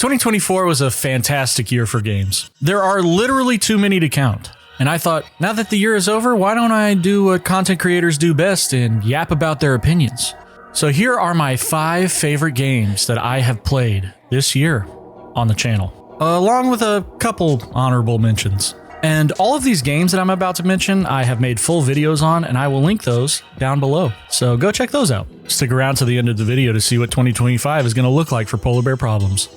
2024 was a fantastic year for games. There are literally too many to count. And I thought, now that the year is over, why don't I do what content creators do best and yap about their opinions? So here are my 5 favorite games that I have played this year on the channel, along with a couple honorable mentions. And all of these games that I'm about to mention, I have made full videos on, and I will link those down below. So go check those out. Stick around to the end of the video to see what 2025 is going to look like for Polar Bear Problems.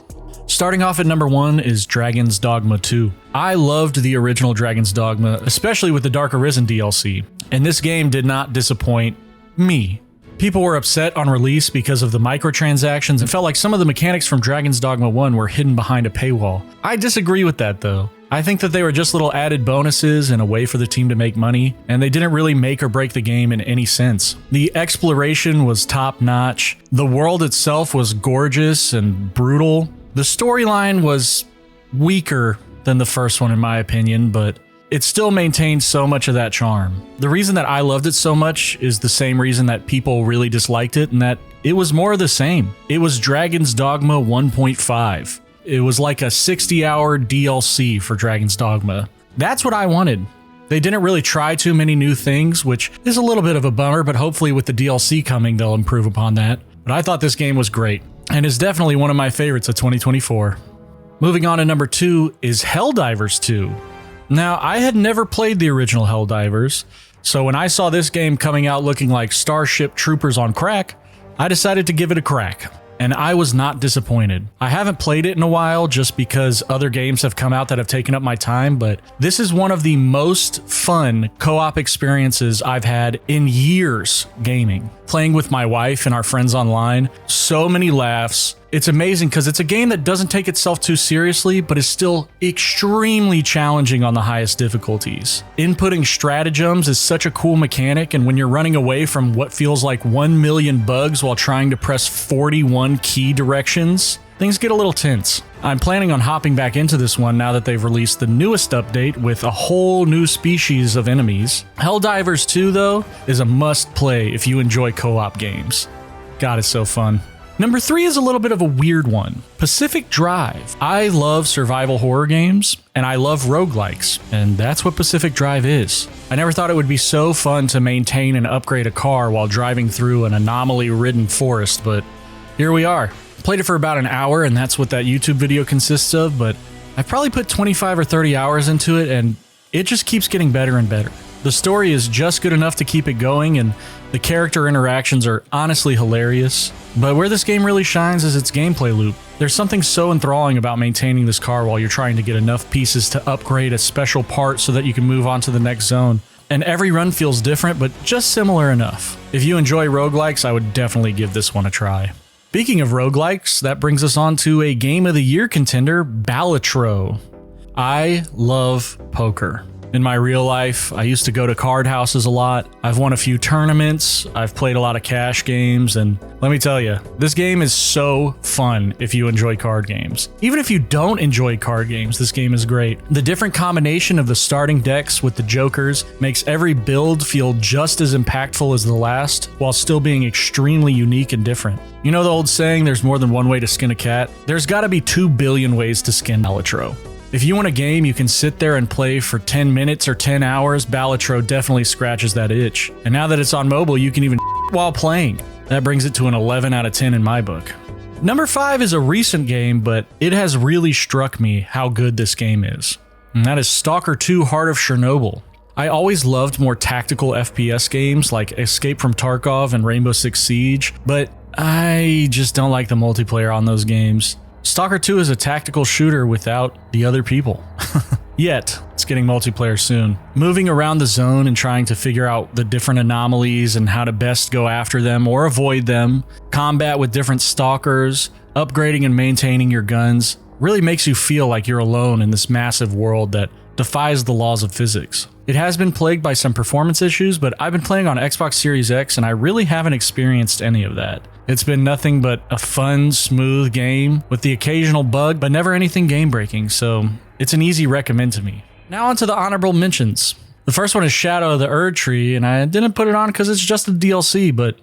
Starting off at number 1 is Dragon's Dogma 2. I loved the original Dragon's Dogma, especially with the Dark Arisen DLC, and this game did not disappoint me. People were upset on release because of the microtransactions and felt like some of the mechanics from Dragon's Dogma 1 were hidden behind a paywall. I disagree with that though. I think that they were just little added bonuses and a way for the team to make money, and they didn't really make or break the game in any sense. The exploration was top-notch, the world itself was gorgeous and brutal. The storyline was weaker than the first one in my opinion, but it still maintained so much of that charm. The reason that I loved it so much is the same reason that people really disliked it, and that it was more of the same. It was Dragon's Dogma 1.5. It was like a 60-hour DLC for Dragon's Dogma. That's what I wanted. They didn't really try too many new things, which is a little bit of a bummer, but hopefully with the DLC coming, they'll improve upon that. But I thought this game was great, and is definitely one of my favorites of 2024. Moving on to number 2 is Helldivers 2. Now, I had never played the original Helldivers, so when I saw this game coming out looking like Starship Troopers on crack, I decided to give it a crack. And I was not disappointed. I haven't played it in a while just because other games have come out that have taken up my time, but this is one of the most fun co-op experiences I've had in years gaming. Playing with my wife and our friends online, so many laughs. It's amazing because it's a game that doesn't take itself too seriously, but is still extremely challenging on the highest difficulties. Inputting stratagems is such a cool mechanic, and when you're running away from what feels like 1 million bugs while trying to press 41 key directions, things get a little tense. I'm planning on hopping back into this one now that they've released the newest update with a whole new species of enemies. Helldivers 2, though, is a must-play if you enjoy co-op games. God, it's so fun. Number 3 is a little bit of a weird one. Pacific Drive. I love survival horror games, and I love roguelikes, and that's what Pacific Drive is. I never thought it would be so fun to maintain and upgrade a car while driving through an anomaly-ridden forest, but here we are. Played it for about an hour, and that's what that YouTube video consists of, but I've probably put 25 or 30 hours into it, and it just keeps getting better and better. The story is just good enough to keep it going, and the character interactions are honestly hilarious. But where this game really shines is its gameplay loop. There's something so enthralling about maintaining this car while you're trying to get enough pieces to upgrade a special part so that you can move on to the next zone. And every run feels different, but just similar enough. If you enjoy roguelikes, I would definitely give this one a try. Speaking of roguelikes, that brings us on to a Game of the Year contender, Balatro. I love poker. In my real life, I used to go to card houses a lot. I've won a few tournaments, I've played a lot of cash games, and let me tell you, this game is so fun if you enjoy card games. Even if you don't enjoy card games, this game is great. The different combination of the starting decks with the jokers makes every build feel just as impactful as the last, while still being extremely unique and different. You know the old saying, there's more than one way to skin a cat? There's gotta be 2 billion ways to skin Balatro. If you want a game you can sit there and play for 10 minutes or 10 hours, Balatro definitely scratches that itch. And now that it's on mobile, you can even while playing. That brings it to an 11 out of 10 in my book. Number 5 is a recent game, but it has really struck me how good this game is. And that is Stalker 2: Heart of Chornobyl. I always loved more tactical FPS games like Escape from Tarkov and Rainbow Six Siege, but I just don't like the multiplayer on those games. Stalker 2 is a tactical shooter without the other people. Yet, it's getting multiplayer soon. Moving around the zone and trying to figure out the different anomalies and how to best go after them or avoid them, combat with different stalkers, upgrading and maintaining your guns, really makes you feel like you're alone in this massive world that defies the laws of physics. It has been plagued by some performance issues, but I've been playing on Xbox Series X and I really haven't experienced any of that. It's been nothing but a fun, smooth game with the occasional bug, but never anything game-breaking, so it's an easy recommend to me. Now onto the honorable mentions. The first one is Shadow of the Erdtree, and I didn't put it on because it's just a DLC, but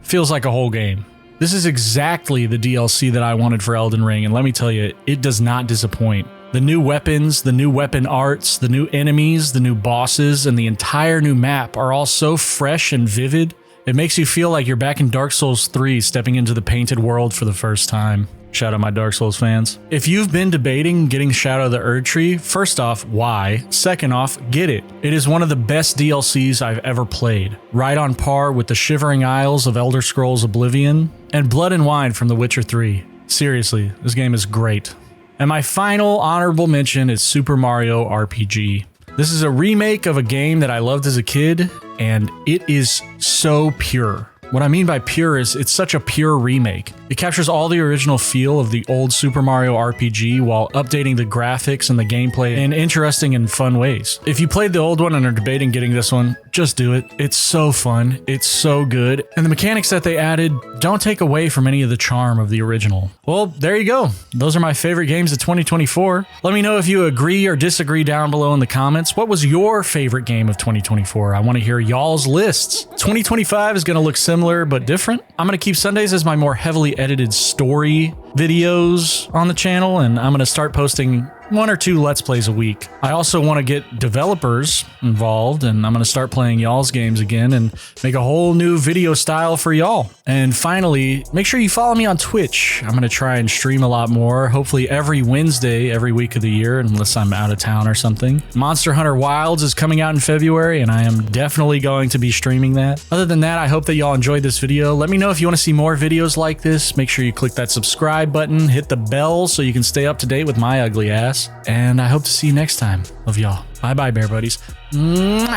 feels like a whole game. This is exactly the DLC that I wanted for Elden Ring, and let me tell you, it does not disappoint. The new weapons, the new weapon arts, the new enemies, the new bosses, and the entire new map are all so fresh and vivid. It makes you feel like you're back in Dark Souls 3 stepping into the painted world for the first time. Shout out my Dark Souls fans. If you've been debating getting Shadow of the Erdtree, first off, why? Second off, get it. It is one of the best DLCs I've ever played. Right on par with the Shivering Isles of Elder Scrolls Oblivion and Blood and Wine from The Witcher 3. Seriously, this game is great. And my final honorable mention is Super Mario RPG. This is a remake of a game that I loved as a kid, and it is so pure. What I mean by pure is it's such a pure remake. It captures all the original feel of the old Super Mario RPG while updating the graphics and the gameplay in interesting and fun ways. If you played the old one and are debating getting this one, just do it. It's so fun. It's so good. And the mechanics that they added don't take away from any of the charm of the original. Well, there you go. Those are my favorite games of 2024. Let me know if you agree or disagree down below in the comments. What was your favorite game of 2024? I want to hear y'all's lists. 2025 is going to look similar but different. I'm going to keep Sundays as my more heavily edited story videos on the channel, and I'm going to start posting 1 or 2 Let's Plays a week. I also want to get developers involved, and I'm going to start playing y'all's games again and make a whole new video style for y'all. And finally, make sure you follow me on Twitch. I'm going to try and stream a lot more, hopefully every Wednesday, every week of the year, unless I'm out of town or something. Monster Hunter Wilds is coming out in February, and I am definitely going to be streaming that. Other than that, I hope that y'all enjoyed this video. Let me know if you want to see more videos like this. Make sure you click that subscribe button, hit the bell so you can stay up to date with my ugly ass. And I hope to see you next time. Love y'all. Bye-bye, bear buddies. Mwah.